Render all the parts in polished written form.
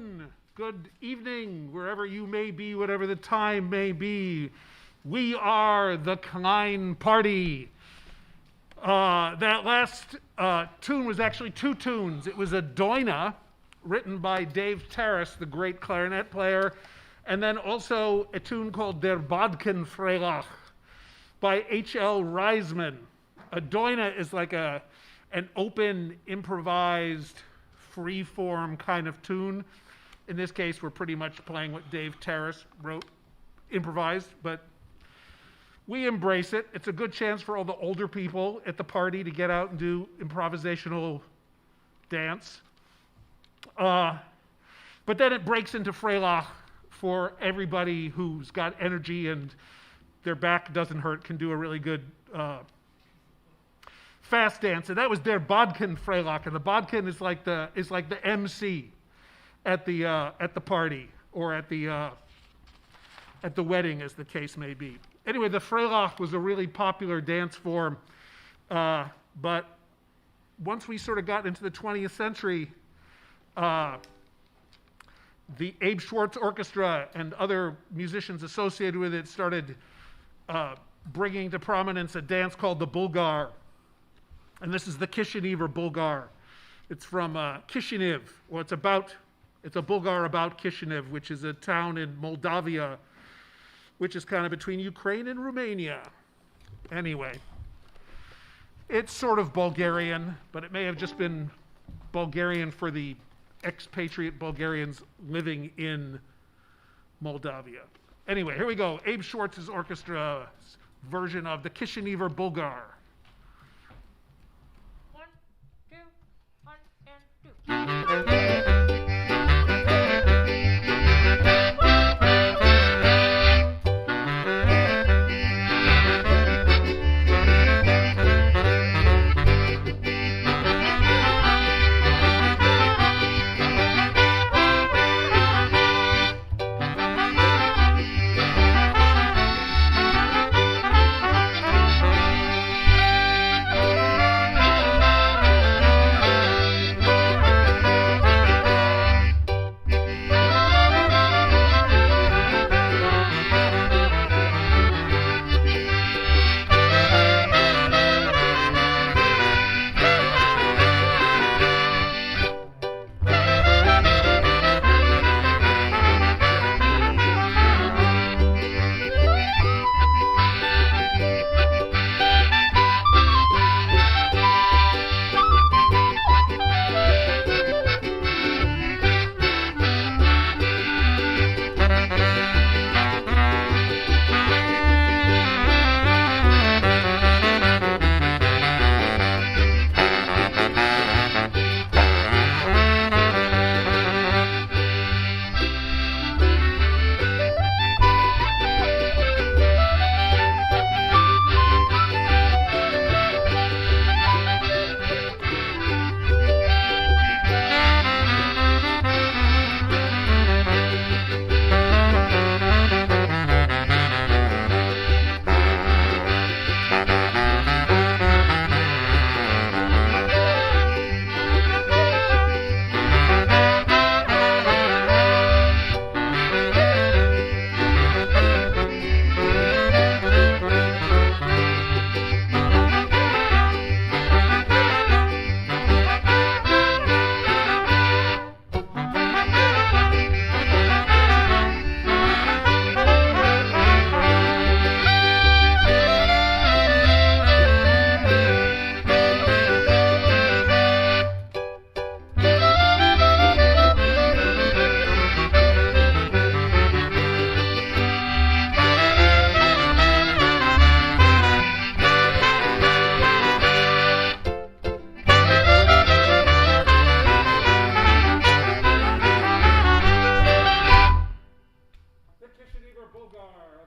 afternoon, good evening, wherever you may be, whatever the time may be. We are the Klein Party. That last tune was actually two tunes. It was a doina, written by Dave Terrace, the great clarinet player, and then also a tune called Der Bodken Freylach by H.L. Reisman. A doina is like an open, improvised, free-form kind of tune. In this case, we're pretty much playing what Dave Terrace wrote, improvised, but we embrace it. It's a good chance for all the older people at the party to get out and do improvisational dance. But then it breaks into freylach for everybody who's got energy and their back doesn't hurt, can do a really good fast dance. And that was Der Bodken Freylach. And the Bodken is like the MC at the party or at the wedding, as the case may be. Anyway, the freylach was a really popular dance form, but once we sort of got into the 20th century, the Abe Schwartz Orchestra and other musicians associated with it started bringing to prominence a dance called the bulgar. And this is the Kishinever Bulgar. It's from Kishinev. Well, it's a Bulgar about Kishinev, which is a town in Moldavia, which is kind of between Ukraine and Romania. Anyway, it's sort of Bulgarian, but it may have just been Bulgarian for the expatriate Bulgarians living in Moldavia. Anyway, here we go. Abe Schwartz's orchestra's version of the Kishinever Bulgar. 1, 2, 1 and 2.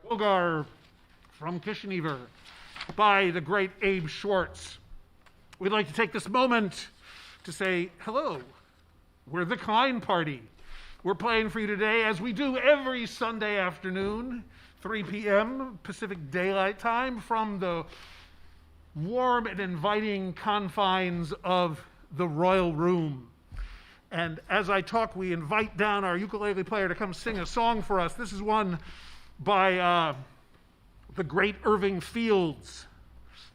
Bulgar from Kishinever by the great Abe Schwartz. We'd like to take this moment to say hello. We're the Klein Party. We're playing for you today, as we do every Sunday afternoon, 3 p.m. Pacific Daylight Time, from the warm and inviting confines of the Royal Room. And as I talk, we invite down our ukulele player to come sing a song for us. This is one by the great Irving Fields,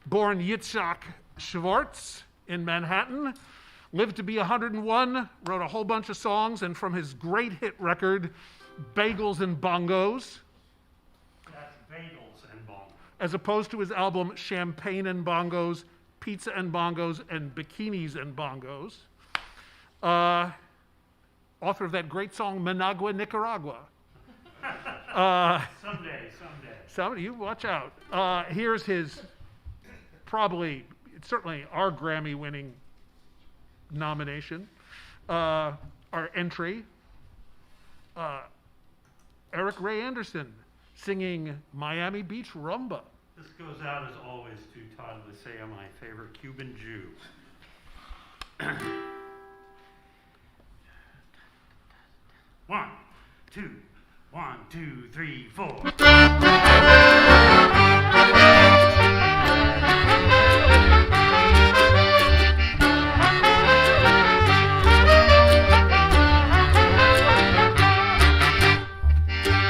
born Yitzhak Schwartz in Manhattan, lived to be 101, wrote a whole bunch of songs, and from his great hit record, Bagels and Bongos, that's bagels and bongos, as opposed to his album Champagne and Bongos, Pizza and Bongos, and Bikinis and Bongos. Author of that great song, Managua, Nicaragua. someday. Somebody, you watch out. Here's his, it's certainly our Grammy-winning nomination, our entry. Eric Ray Anderson singing Miami Beach Rumba. This goes out as always to Todd Lisea, my favorite Cuban Jew. 1, 2, 1, 2, 3, 4.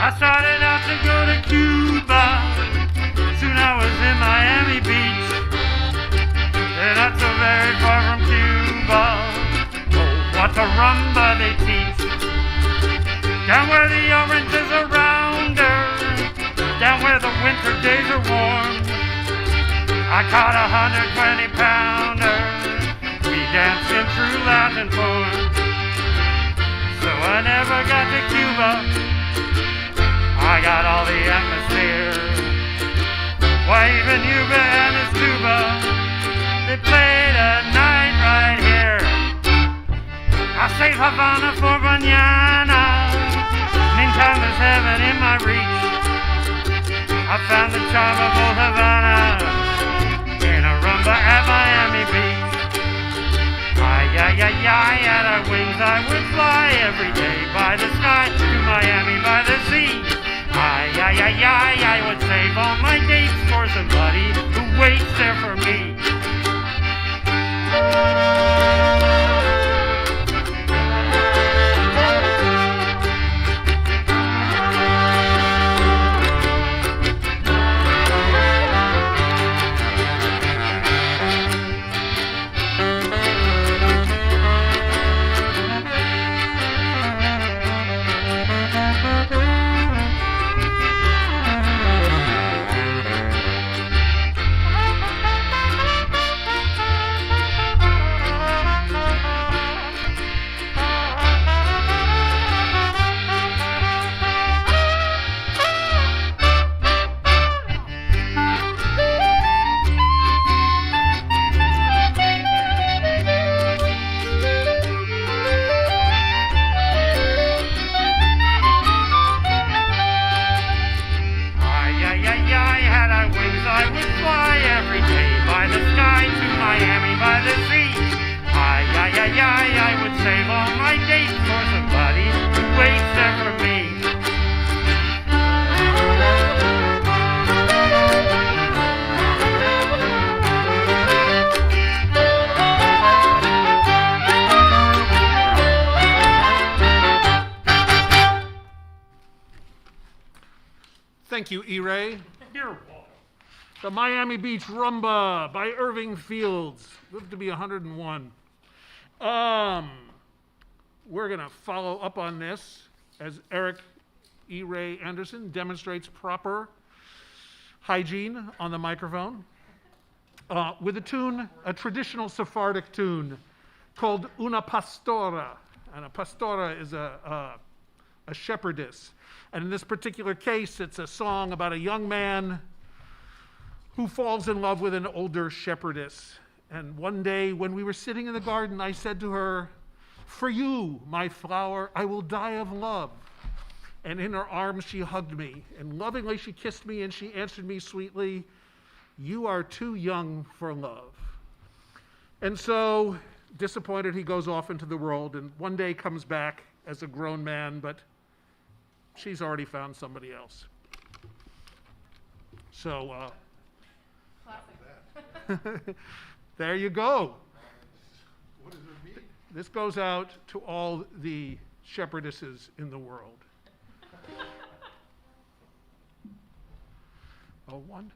I started out to go to Cuba. Soon I was in Miami Beach. They're not so very far from Cuba. Oh, what a rumba they teach. Down where the oranges are rounder, down where the winter days are warm. I caught 120-pounder. We danced in true Latin form. So I never got to Cuba. I got all the atmosphere. Why, even Yuba and his tuba, they played a night right here. I save Havana for mañana. Meantime, there's heaven in my reach. I found the charm of old Havana in a rumba at Miami Beach. Ay, at our wings I would fly every day by the sky to Miami by the sea. I would save all my dates for somebody who waits there for me. I would save all my dates for somebody who waits there for me. Thank you, E-Ray. You're welcome. The Miami Beach Rumba by Irving Fields. Lived to be 101. We're going to follow up on this as Eric E-Ray Anderson demonstrates proper hygiene on the microphone with a tune, a traditional Sephardic tune called Una Pastora. And a pastora is a shepherdess. And in this particular case, it's a song about a young man who falls in love with an older shepherdess. And one day when we were sitting in the garden, I said to her, "For you, my flower, I will die of love." And in her arms, she hugged me. And lovingly, she kissed me, and she answered me sweetly, "You are too young for love." And so, disappointed, he goes off into the world, and one day comes back as a grown man, but she's already found somebody else. So, Classic. there you go. What does it mean? This goes out to all the shepherdesses in the world. Oh, one.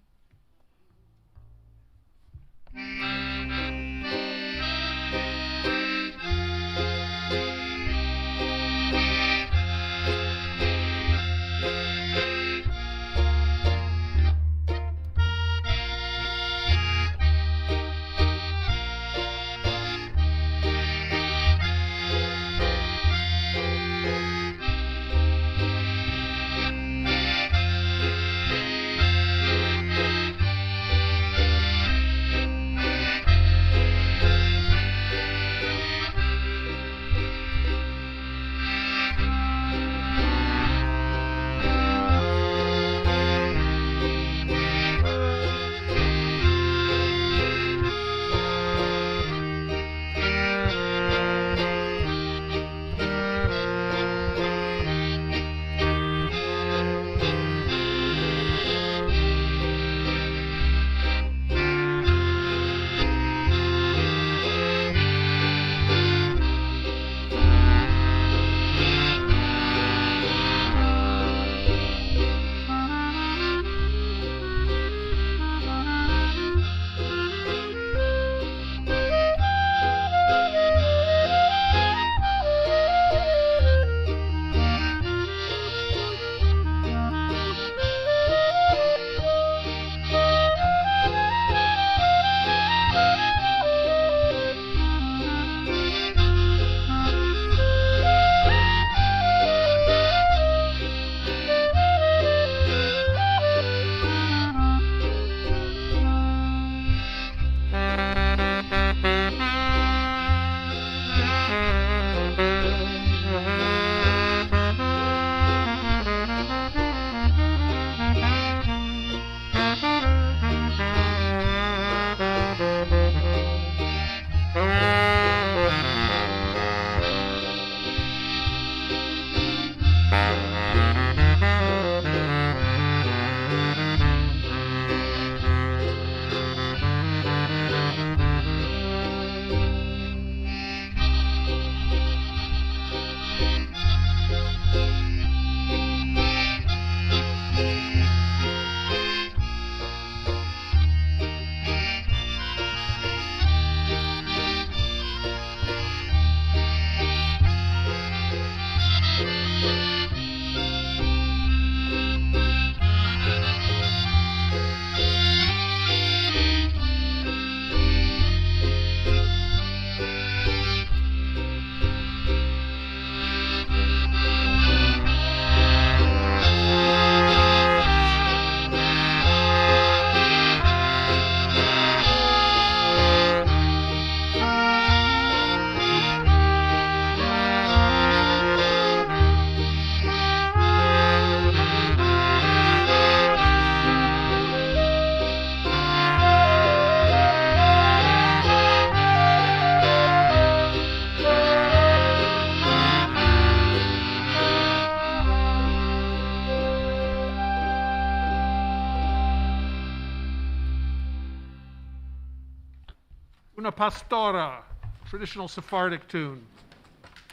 Una Pastora, traditional Sephardic tune.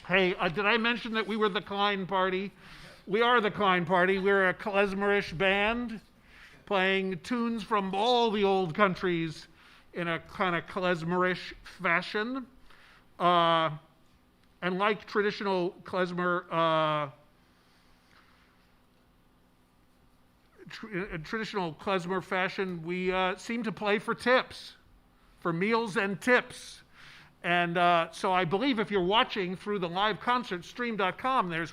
Hey, did I mention that we were the Klein Party? We are the Klein Party. We're a Klezmerish band playing tunes from all the old countries in a kind of Klezmerish fashion. And like traditional klezmer, traditional klezmer fashion, we seem to play for tips, for meals and tips. And so I believe if you're watching through the liveconcertstream.com, there's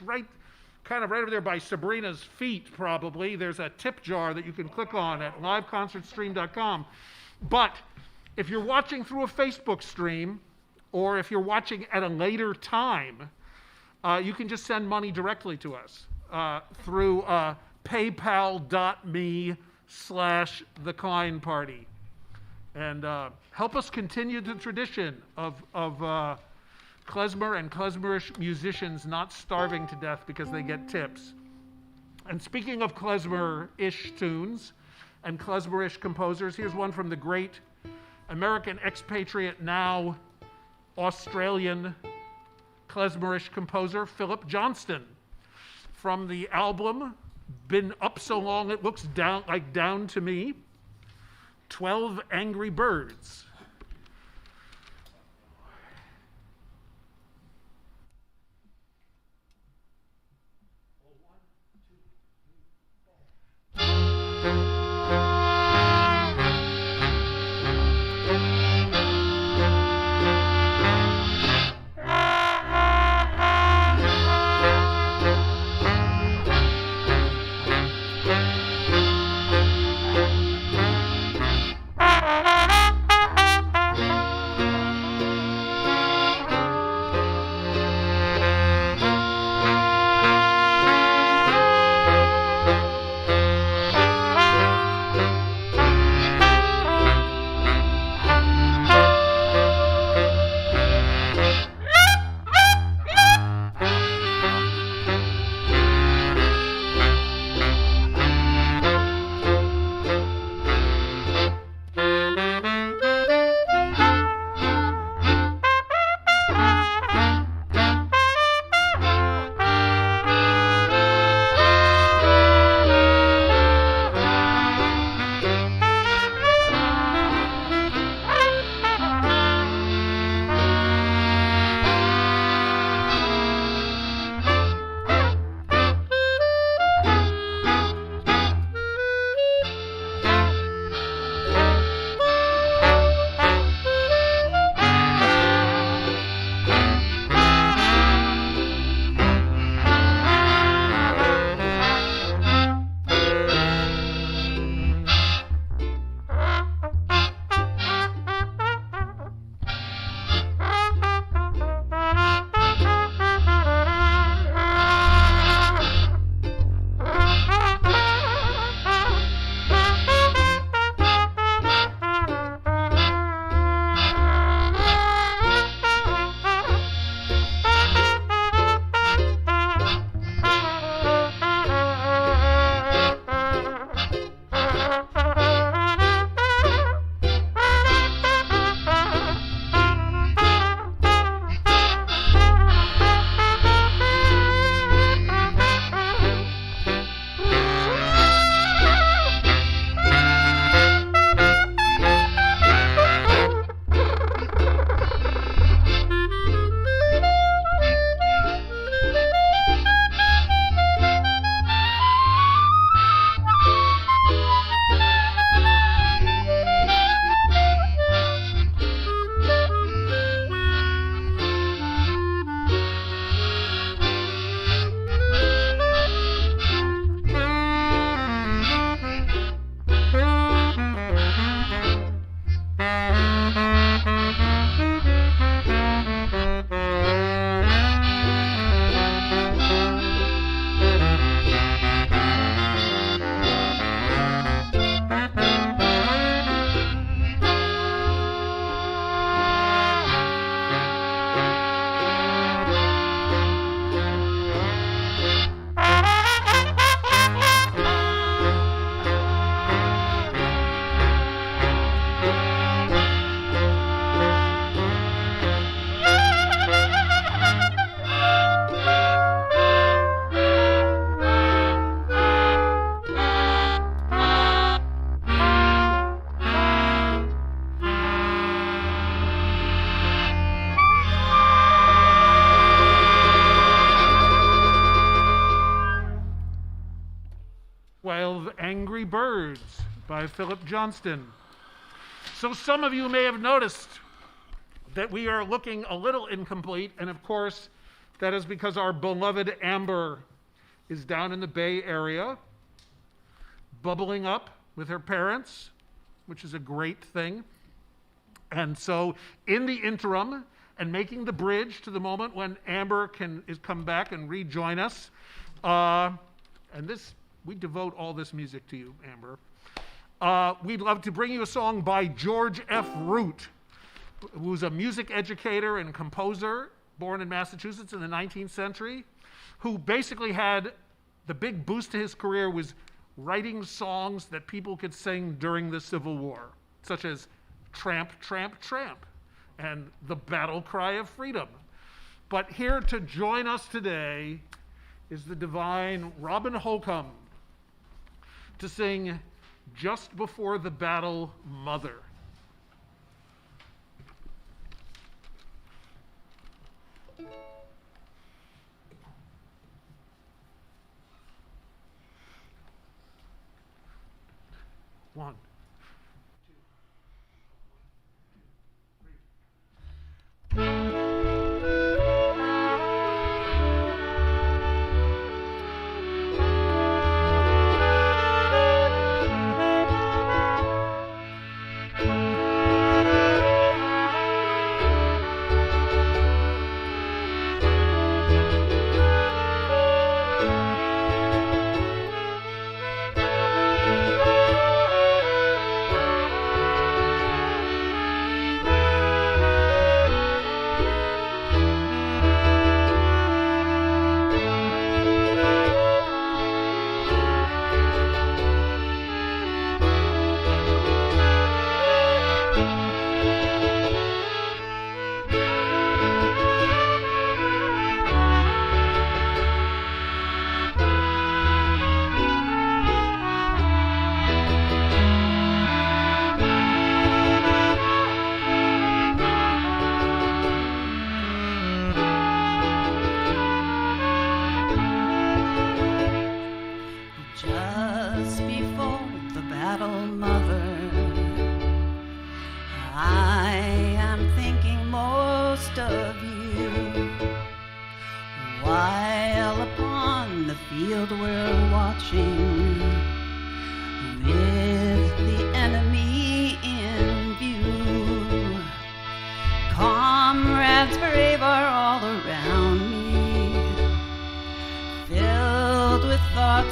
kind of right over there by Sabrina's feet probably, there's a tip jar that you can click on at liveconcertstream.com. But if you're watching through a Facebook stream, or if you're watching at a later time, you can just send money directly to us through paypal.me/the Klein Party. And help us continue the tradition of klezmer and klezmerish musicians not starving to death because they get tips. And speaking of klezmer-ish tunes and klezmerish composers, here's one from the great American expatriate, now Australian Klezmerish composer Philip Johnston from the album Been Up So Long It Looks Down to Me, 12 Angry Birds. Angry Birds by Philip Johnston. So some of you may have noticed that we are looking a little incomplete, and of course, that is because our beloved Amber is down in the Bay Area, bubbling up with her parents, which is a great thing. And so in the interim, and making the bridge to the moment when Amber can come back and rejoin us, we devote all this music to you, Amber. We'd love to bring you a song by George F. Root, who's a music educator and composer born in Massachusetts in the 19th century, who basically had the big boost to his career was writing songs that people could sing during the Civil War, such as Tramp, Tramp, Tramp, and The Battle Cry of Freedom. But here to join us today is the divine Robin Holcomb to sing Just Before the Battle, Mother. One.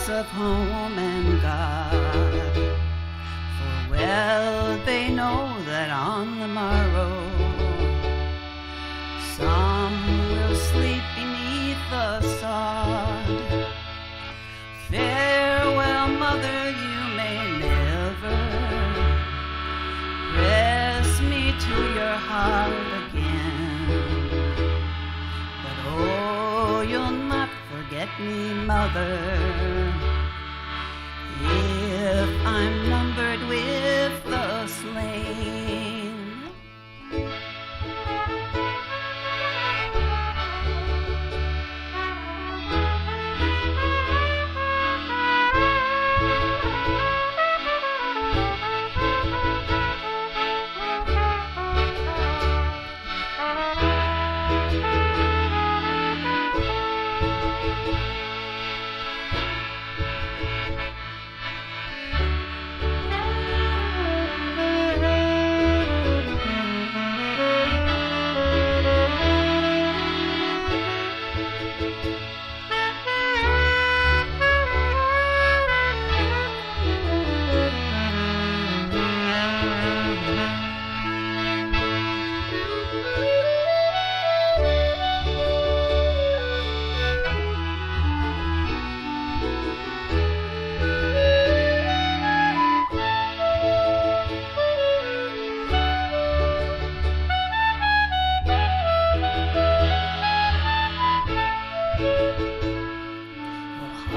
Of home and God, for well they know that on the morrow some will sleep beneath the sod. Farewell, mother, you may never press me to your heart again, but oh, you'll not forget me, mother, if I'm numbered with the slain.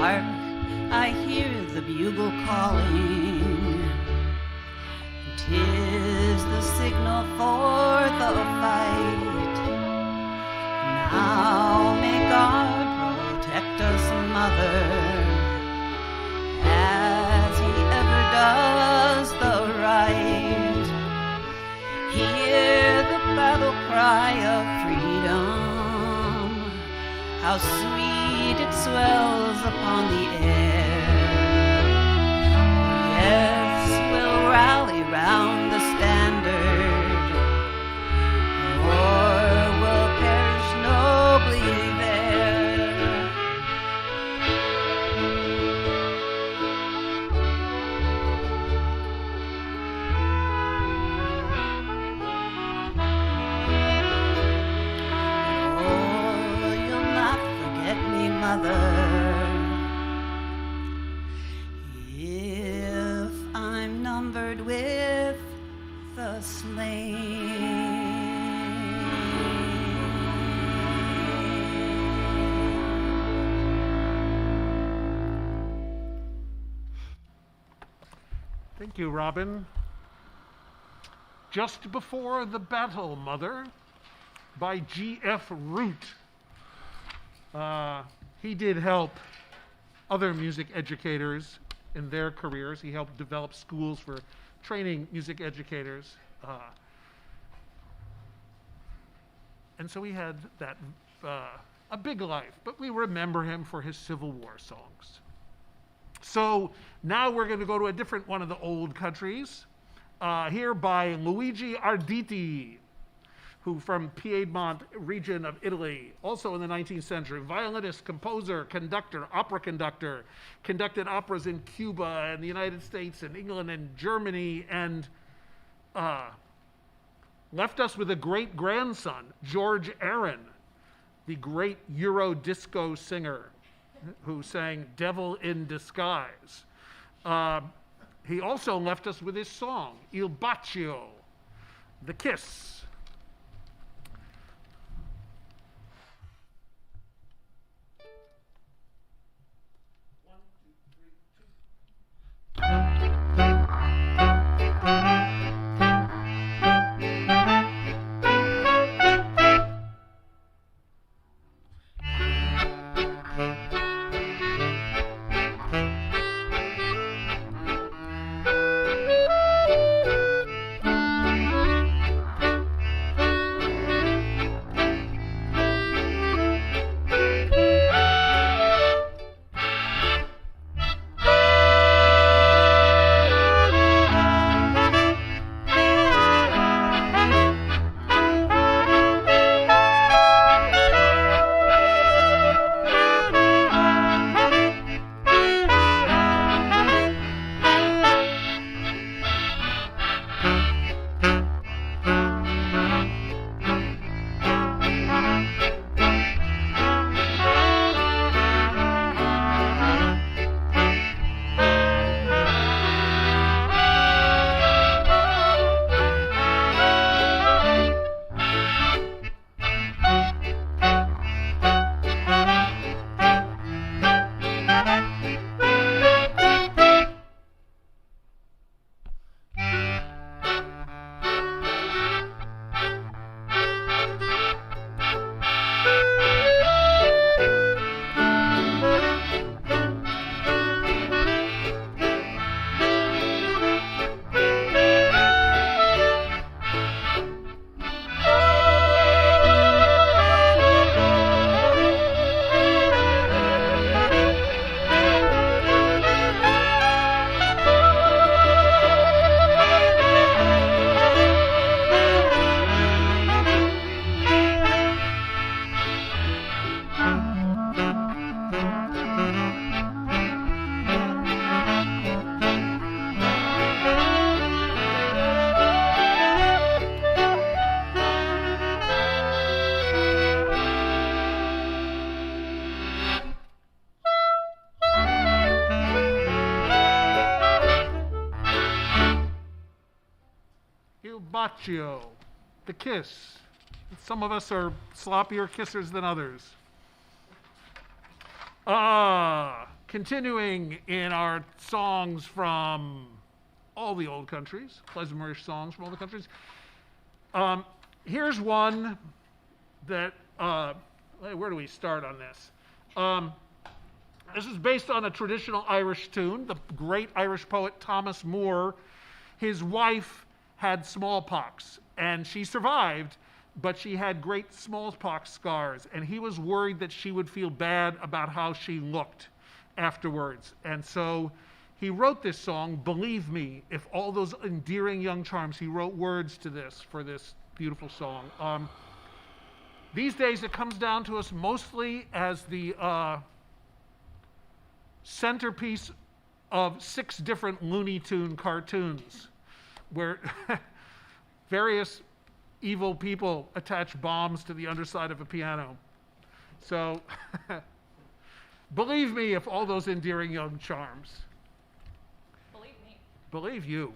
Hark, I hear the bugle calling. 'Tis the signal for the fight. Now may God protect us, mother, as he ever does the right. Hear the battle cry of freedom, how sweet it swells upon the air. Yes, we'll rally round the standard, or we'll perish nobly there. Oh, you'll not forget me, mother, if I'm numbered with the slain. Thank you, Robin. Just Before the Battle, Mother, by G.F. Root. He did help other music educators in their careers. He helped develop schools for training music educators. And so he had that, a big life, but we remember him for his Civil War songs. So now we're going to go to a different one of the old countries, here by Luigi Arditi, who from Piedmont region of Italy, also in the 19th century, violinist, composer, conductor, opera conductor, conducted operas in Cuba and the United States and England and Germany, and left us with a great grandson, George Aaron, the great Euro disco singer who sang Devil in Disguise. He also left us with his song, Il Bacio, The Kiss. Bacio, The Kiss. Some of us are sloppier kissers than others. Continuing in our songs from all the old countries, Klezmerish songs from all the countries. Here's one that, where do we start on this? This is based on a traditional Irish tune. The great Irish poet Thomas Moore, his wife had smallpox, and she survived, but she had great smallpox scars, and he was worried that she would feel bad about how she looked afterwards. And so he wrote this song, Believe Me, If All Those Endearing Young Charms. He wrote words to this for this beautiful song. These days it comes down to us mostly as the centerpiece of 6 different Looney Tune cartoons, where various evil people attach bombs to the underside of a piano. So, believe me, if all those endearing young charms. Believe me. Believe you.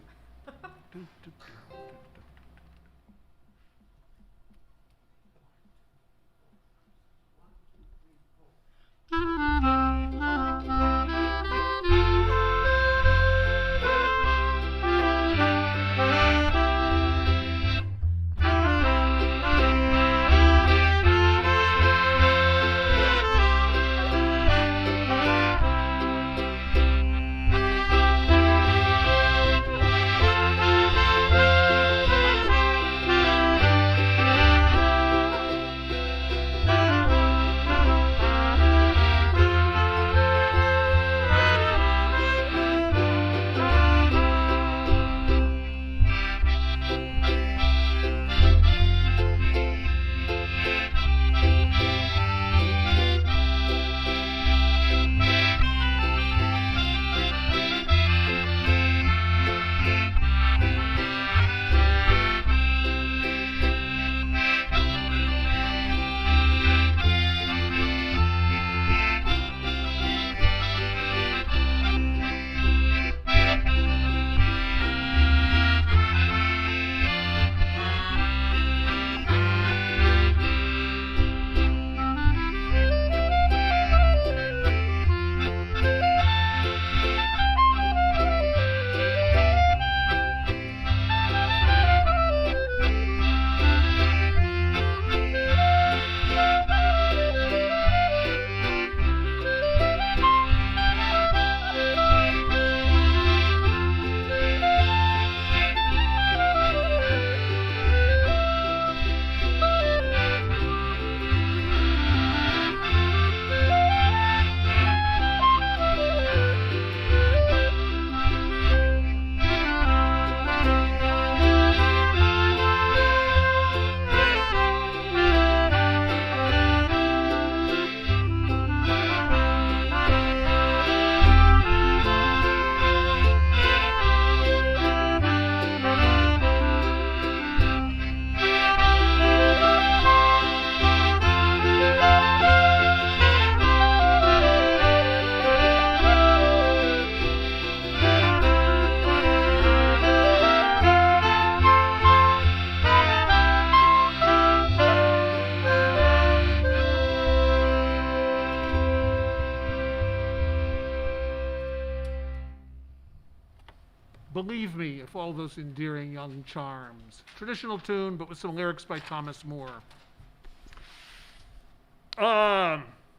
Believe Me, of all those endearing young charms. Traditional tune, but with some lyrics by Thomas Moore.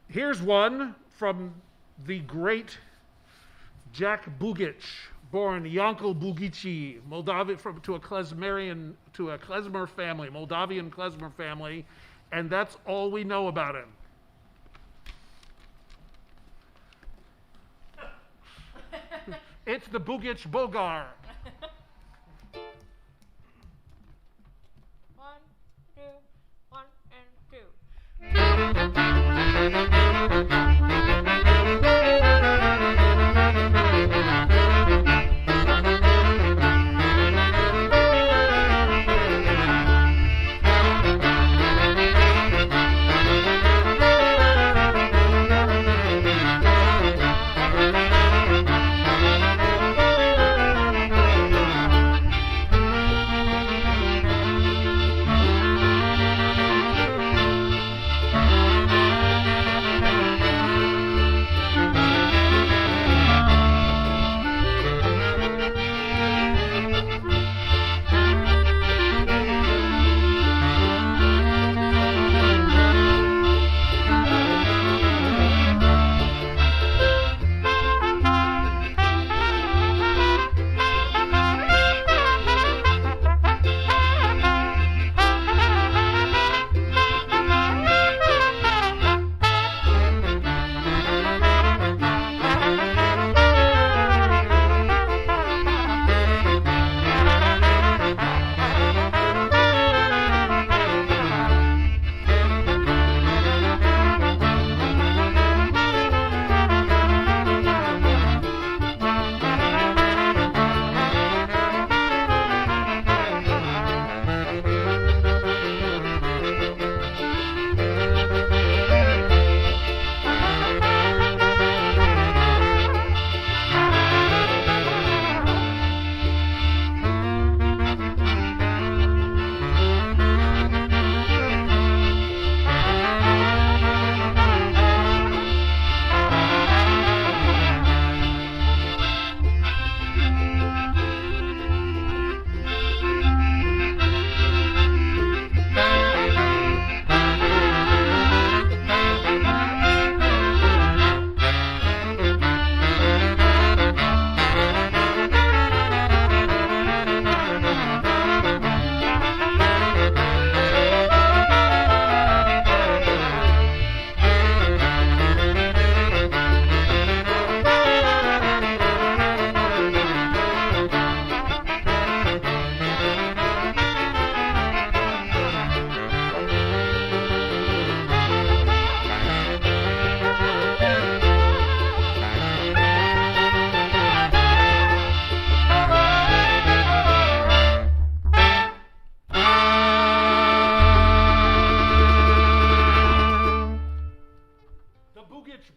Here's one from the great Jack Bugic, born Yankel Bugici, Moldavian, to a Klezmer family, Moldavian Klezmer family, and that's all we know about him. It's the Bugic Bulgar. 1, 2, 1 and 2.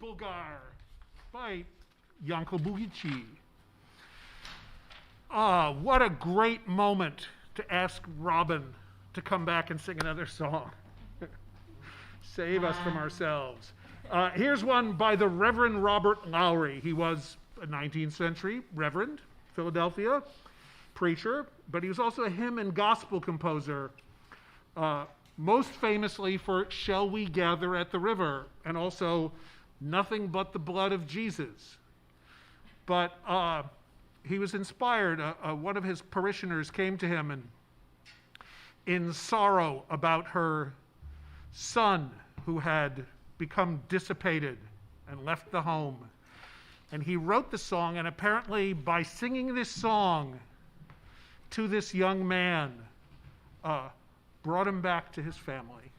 Bulgar by Yankel Bugici. What a great moment to ask Robin to come back and sing another song. Save us from ourselves. Here's one by the Reverend Robert Lowry. He was a 19th century Reverend, Philadelphia preacher, but he was also a hymn and gospel composer, most famously for Shall We Gather at the River, and also Nothing But the Blood of Jesus. But he was inspired. One of his parishioners came to him and in sorrow about her son who had become dissipated and left the home. And he wrote the song, and apparently by singing this song to this young man, brought him back to his family.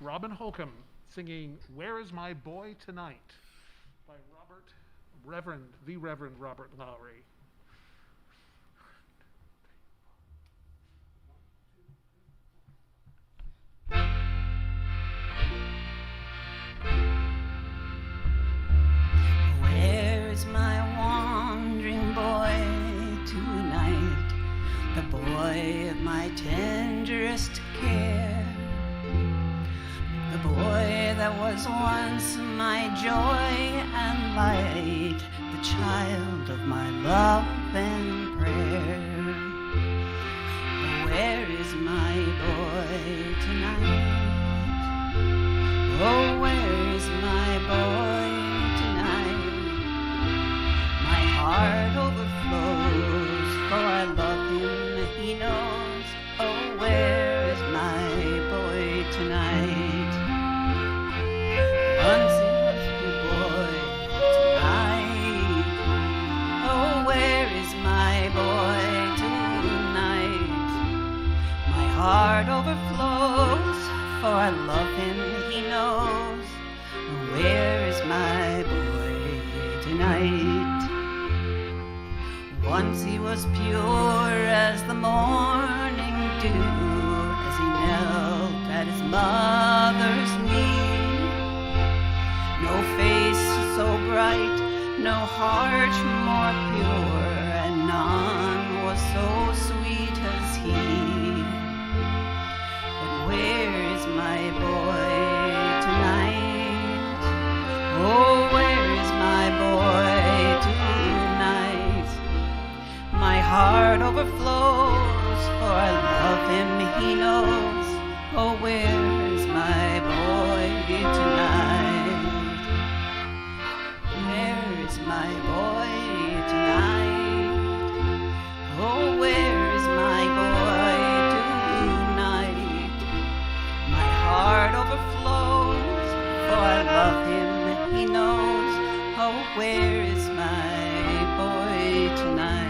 Robin Holcomb singing Where Is My Boy Tonight by the Reverend Robert Lowry. Where's my wandering boy tonight, the boy of my tenderest care, the boy that was was once my joy and light, the child of my love and prayer. Where is my boy tonight? Oh, where is my boy tonight? My heart overflows, for I love him, he knows. Oh, where is my boy tonight? Once he was the boy tonight. Oh, where is my boy tonight? My heart overflows, for I love him, he knows. Where is my boy tonight? Once he was pure as the morning dew, as he knelt at his mother's knee. No face so bright, no heart more pure, and none was so sweet as he. But where is my boy tonight? Oh, where is my boy tonight? My heart overflows, for I love him, he knows. Oh, where is my boy tonight? Where is my boy tonight? Oh, where is my boy tonight? My heart overflows, for I love him, he knows. Oh, where is my boy tonight?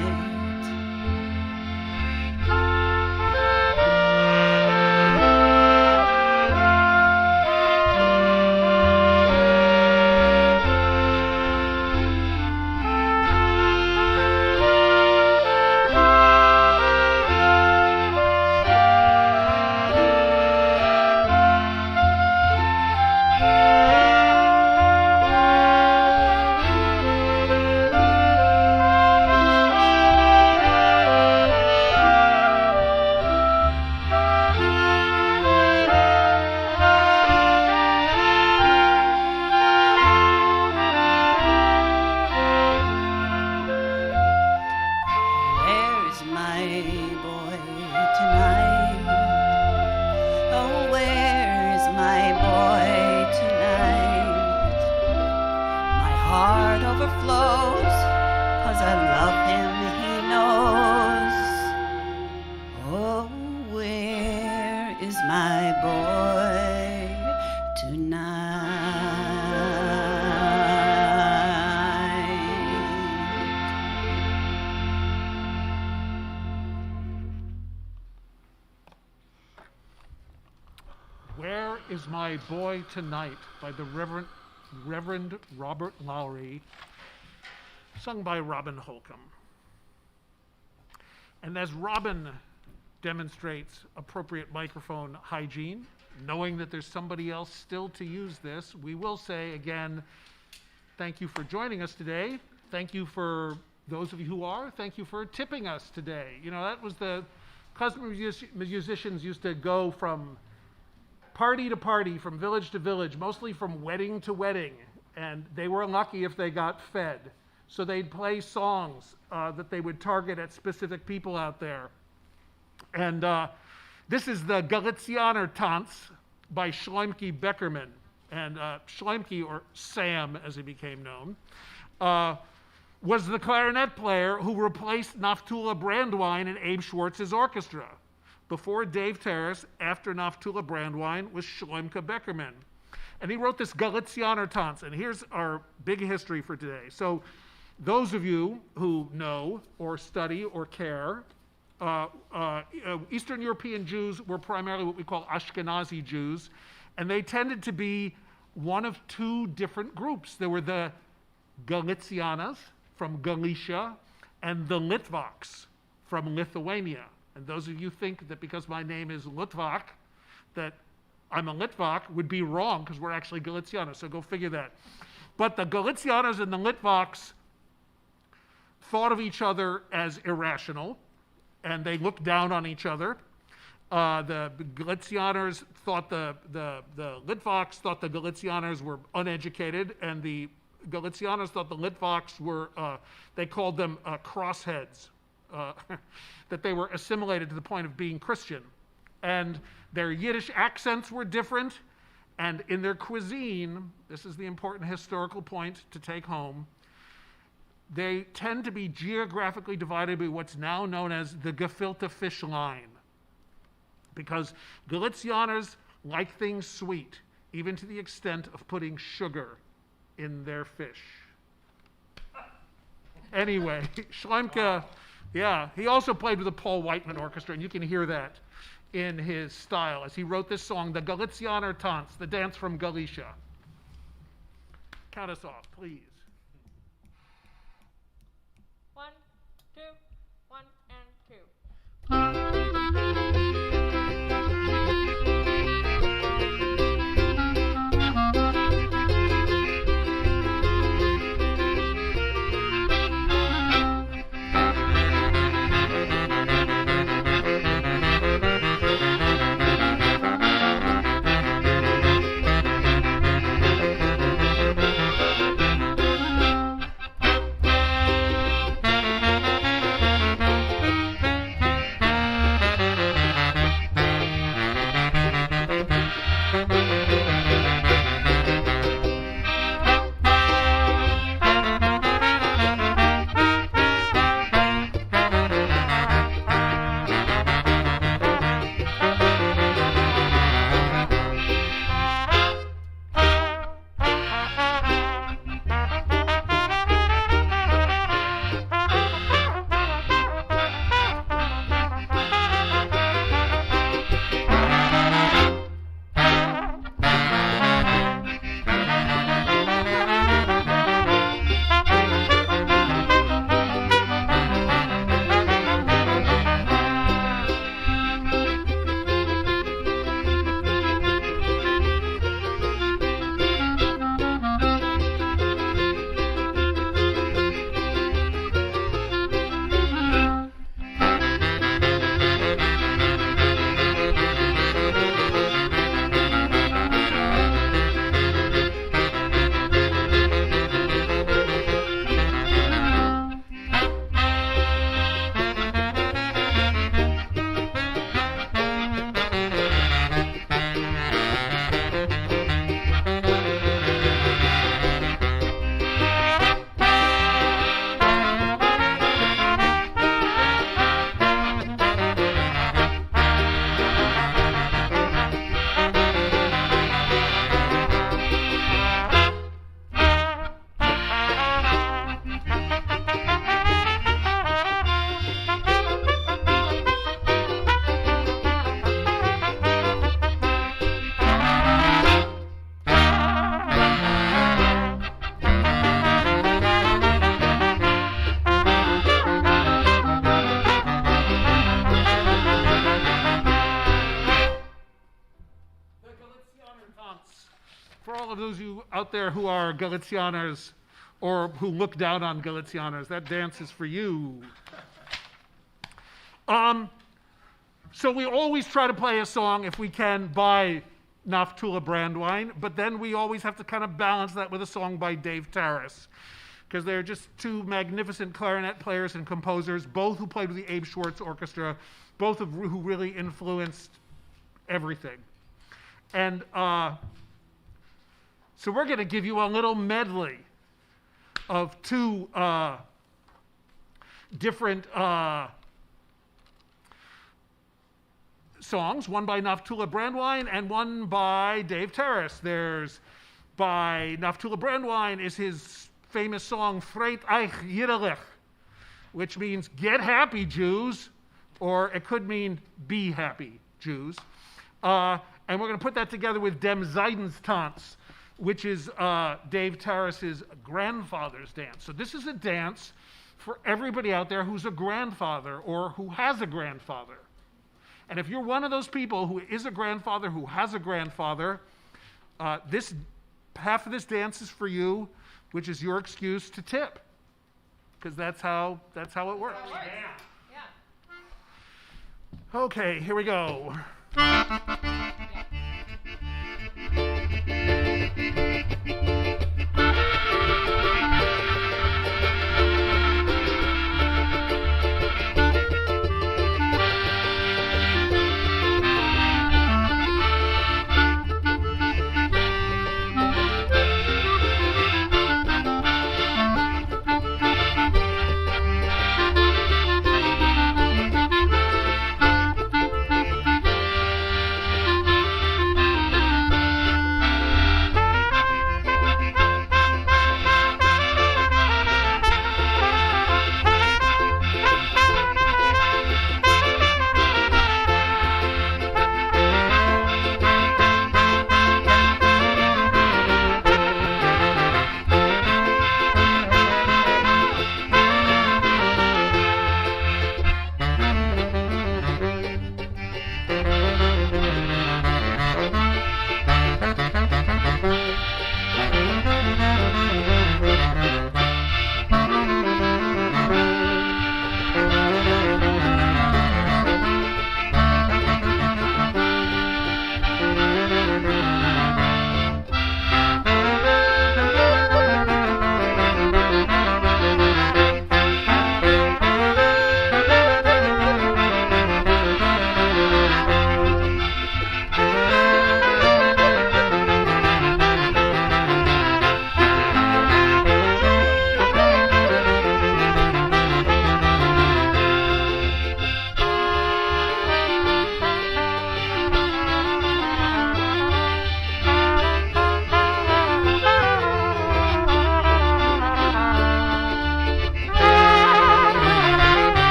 Is My Boy Tonight by the Reverend Robert Lowry, sung by Robin Holcomb. And as Robin demonstrates appropriate microphone hygiene, knowing that there's somebody else still to use this, we will say again, thank you for joining us today. Thank you for those of you who are. Thank you for tipping us today. You know, that was the Klezmer musicians used to go from party to party, from village to village, mostly from wedding to wedding, and they were lucky if they got fed. So they'd play songs that they would target at specific people out there. And this is the Galicianer Tanz by Schleimke Beckerman. And Schleimke, or Sam as he became known, was the clarinet player who replaced Naftula Brandwein in Abe Schwartz's orchestra. Before Dave Terrace, after Naftula Brandwein, was Schleimke Beckerman. And he wrote this Galicianer Tanz. And here's our big history for today. So those of you who know or study or care, Eastern European Jews were primarily what we call Ashkenazi Jews. And they tended to be one of two different groups. There were the Galicianas from Galicia and the Litvaks from Lithuania. And those of you think that because my name is Litvak, that I'm a Litvak, would be wrong, because we're actually Galicianas, so go figure that. But the Galicianas and the Litvaks thought of each other as irrational, and they looked down on each other. The Galicianers thought the Litvaks thought the Galicianers were uneducated, and the Galicianers thought the Litvaks were, they called them crossheads, that they were assimilated to the point of being Christian. And their Yiddish accents were different, and in their cuisine, this is the important historical point to take home, they tend to be geographically divided by what's now known as the gefilte fish line. Because Galicianers like things sweet, even to the extent of putting sugar in their fish. Anyway, Schlemke, yeah, he also played with the Paul Whiteman Orchestra, and you can hear that in his style as he wrote this song, the Galicianer Tanz, the dance from Galicia. Count us off, please. 1, 2, 1 and 2. For all of those of you out there who are Galicianers or who look down on Galicianers, that dance is for you. So we always try to play a song, if we can, by Naftula Brandwein, but then we always have to kind of balance that with a song by Dave Tarras, because they're just two magnificent clarinet players and composers, both who played with the Abe Schwartz Orchestra, both of who really influenced everything. And so we're going to give you a little medley of two different songs, one by Naftula Brandwein and one by Dave Tarras. There's, by Naftula Brandwein is his famous song, Freit euch Jidderlich, which means get happy, Jews, or it could mean be happy, Jews. And we're going to put that together with Dem Zeidenstanz, which is Dave Tarras's grandfather's dance. So this is a dance for everybody out there who's a grandfather or who has a grandfather. And if you're one of those people who is a grandfather, who has a grandfather, this half of this dance is for you, which is your excuse to tip, because that's how it works. Yeah. Okay, here we go.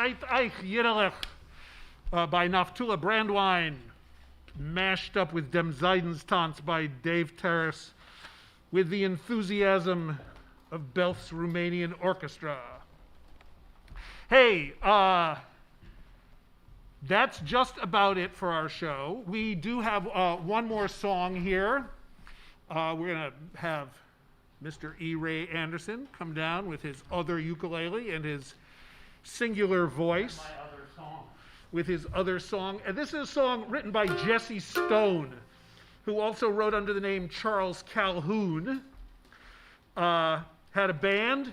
Zeit Eich Yiddelech by Naftula Brandwine, mashed up with Dem Zeidenstanz by Dave Terrace, with the enthusiasm of Belf's Romanian Orchestra. Hey, that's just about it for our show. We do have one more song here. We're going to have Mr. E. Ray Anderson come down with his other ukulele and his singular voice. My other song. With his other song. And this is a song written by Jesse Stone, who also wrote under the name Charles Calhoun. Had a band,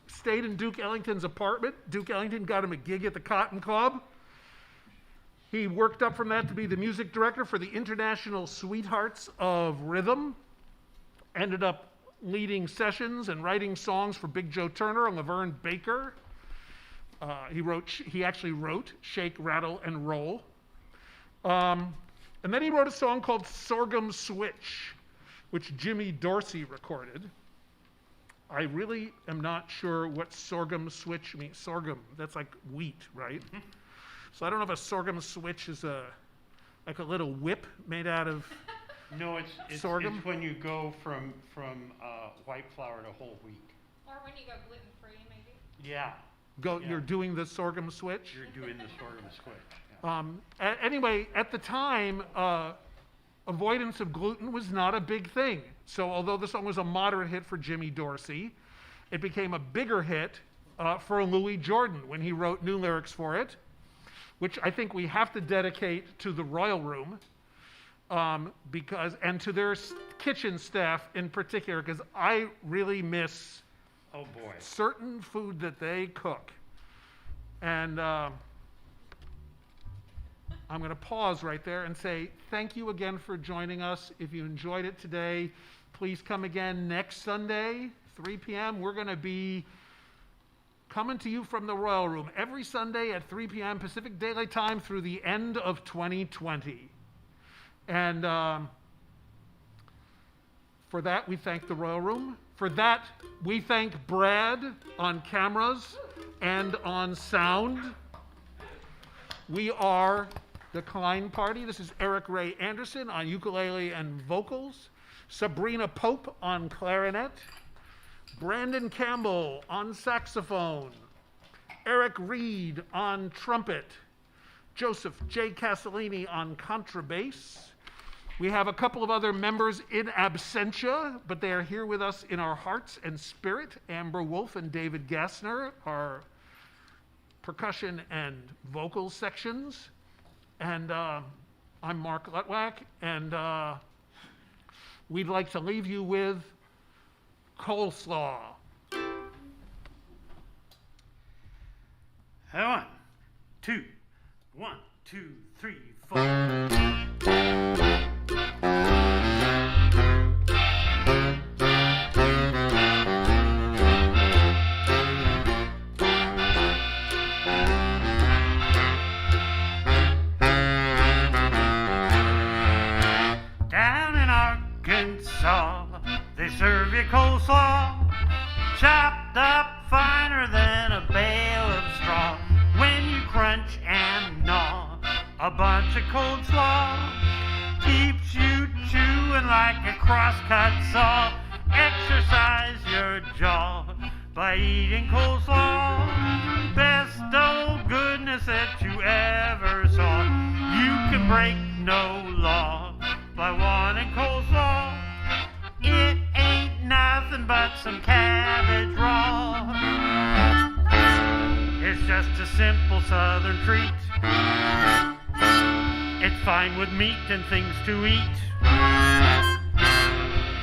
stayed in Duke Ellington's apartment. Duke Ellington got him a gig at the Cotton Club. He worked up from that to be the music director for the International Sweethearts of Rhythm. Ended up leading sessions and writing songs for Big Joe Turner and Laverne Baker. He actually wrote Shake, Rattle, and Roll. And then he wrote a song called Sorghum Switch, which Jimmy Dorsey recorded. I really am not sure what sorghum switch means. Sorghum, that's like wheat, right? So I don't know if a sorghum switch is like a little whip made out of No, it's sorghum? It's when you go from white flour to whole wheat. Or when you go gluten-free, maybe. Yeah, Yeah. Yeah. You're doing the sorghum switch? you're doing the sorghum switch. Yeah. Anyway, at the time, avoidance of gluten was not a big thing. So although the song was a moderate hit for Jimmy Dorsey, it became a bigger hit for Louis Jordan when he wrote new lyrics for it, which I think we have to dedicate to the Royal Room, and to their kitchen staff in particular, because I really miss Oh boy. certain food that they cook. And I'm going to pause right there and say thank you again for joining us. If you enjoyed it today, please come again next Sunday, 3 p.m. We're going to be coming to you from the Royal Room every Sunday at 3 p.m. Pacific Daylight Time through the end of 2020. And for that, we thank the Royal Room. For that, we thank Brad on cameras and on sound. We are the Klein Party. This is Eric Ray Anderson on ukulele and vocals. Sabrina Pope on clarinet. Brandon Campbell on saxophone. Eric Reed on trumpet. Joseph J. Castellini on contrabass. We have a couple of other members in absentia, but they are here with us in our hearts and spirit. Amber Wolf and David Gassner are percussion and vocal sections. And I'm Mark Lutwack, and we'd like to leave you with Coleslaw. One, two, 1, 2, 3, 4. Down in Arkansas, they serve you coleslaw, chopped up finer than a bale of straw. When you crunch and gnaw, a bunch of cold slaw keeps you chewing like a crosscut saw. Exercise your jaw by eating coleslaw. Best old goodness that you ever saw. You can break no law by wanting coleslaw. It ain't nothing but some cabbage raw. It's just a simple southern treat. It's fine with meat and things to eat.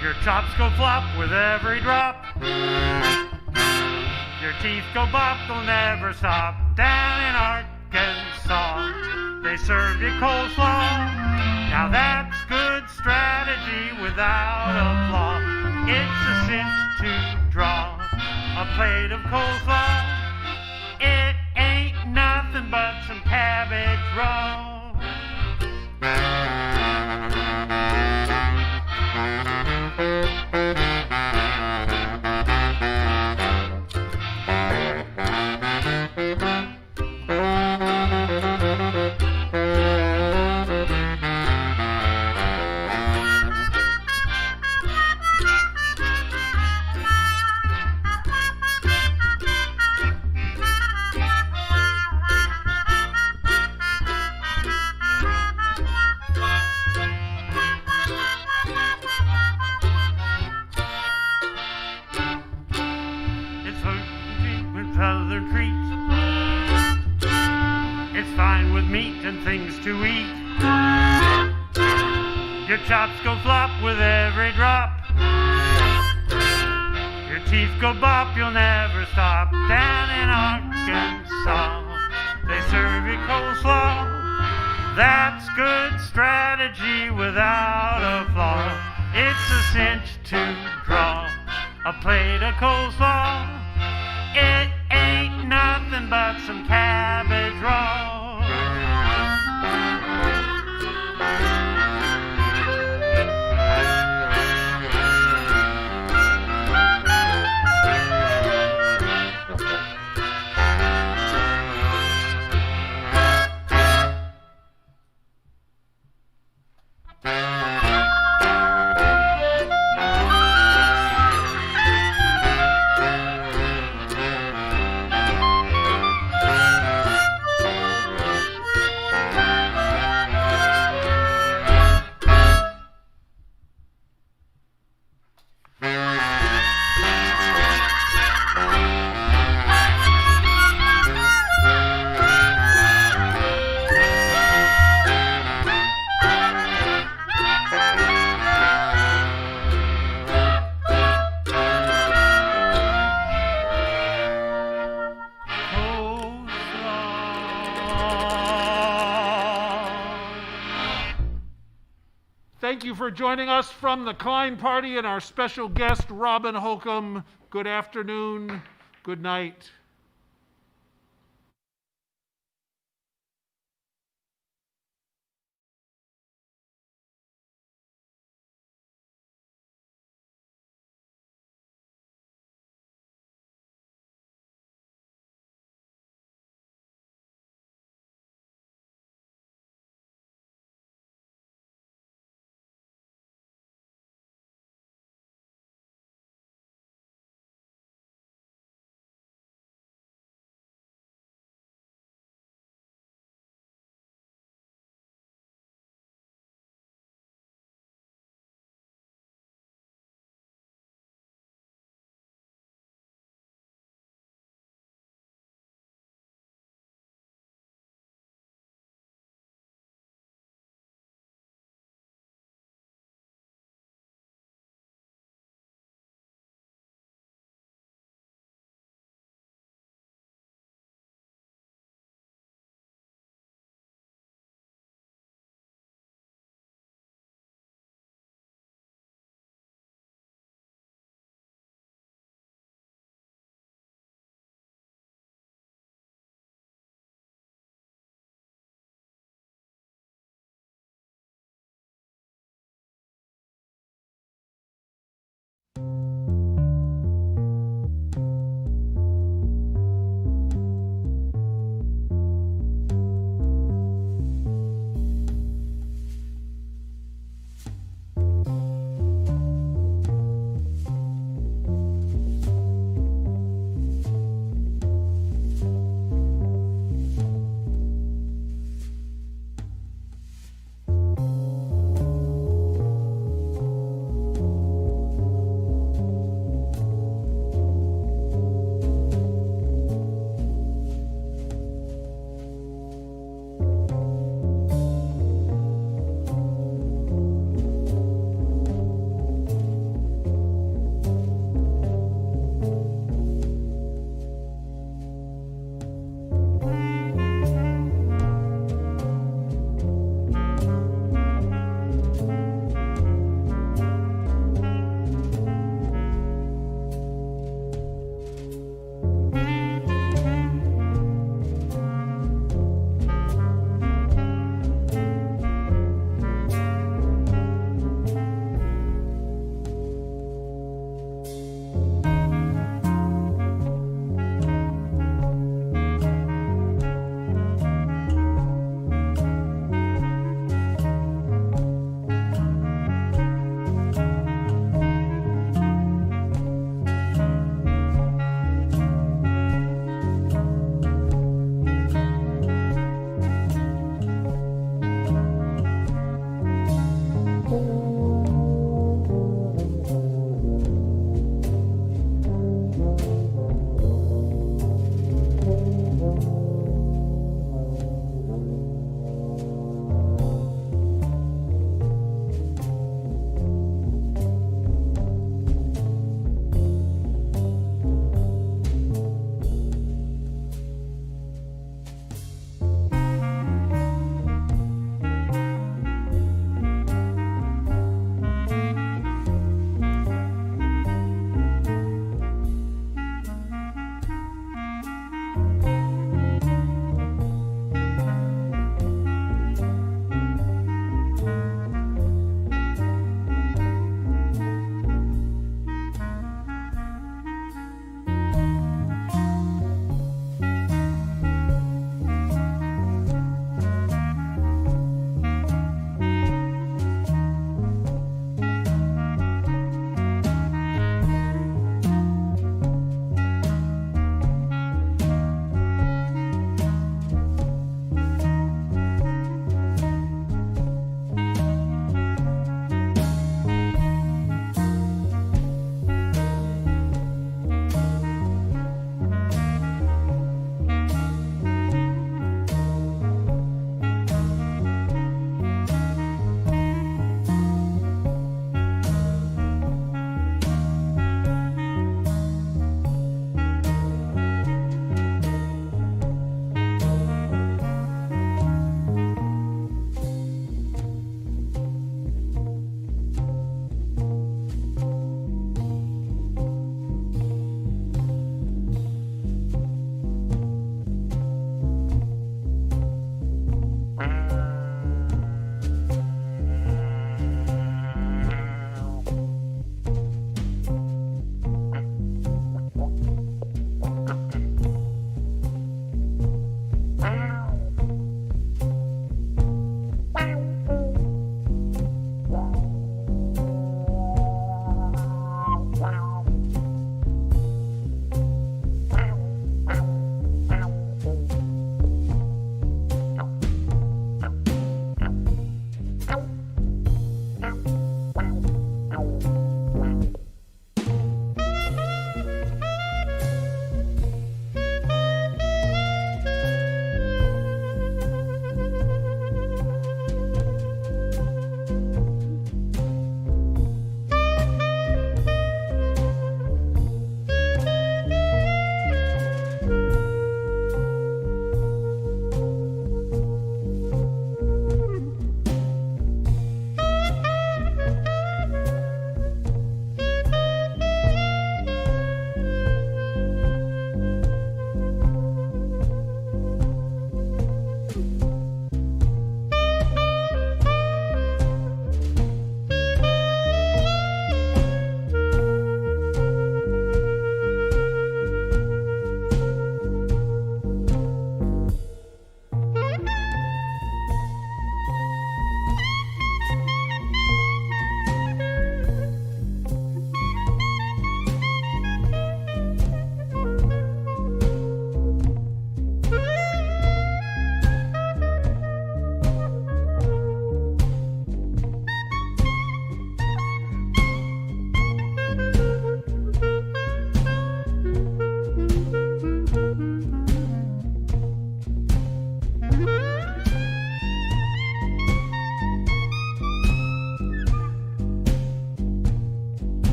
Your chops go flop with every drop. Your teeth go bop, they'll never stop. Down in Arkansas, they serve you coleslaw. Now that's good strategy without a flaw. It's a cinch to draw a plate of coleslaw. It ain't nothing but some cabbage raw. meat and things to eat. Your chops go flop with every drop. Your teeth go bop, you'll never stop. Down in Arkansas, they serve you coleslaw. That's good strategy without a flaw. It's a cinch to draw a plate of coleslaw. It ain't nothing but some cabbage raw. Thank you for joining us from the Klein Party and our special guest, Robin Holcomb. Good afternoon. Good night.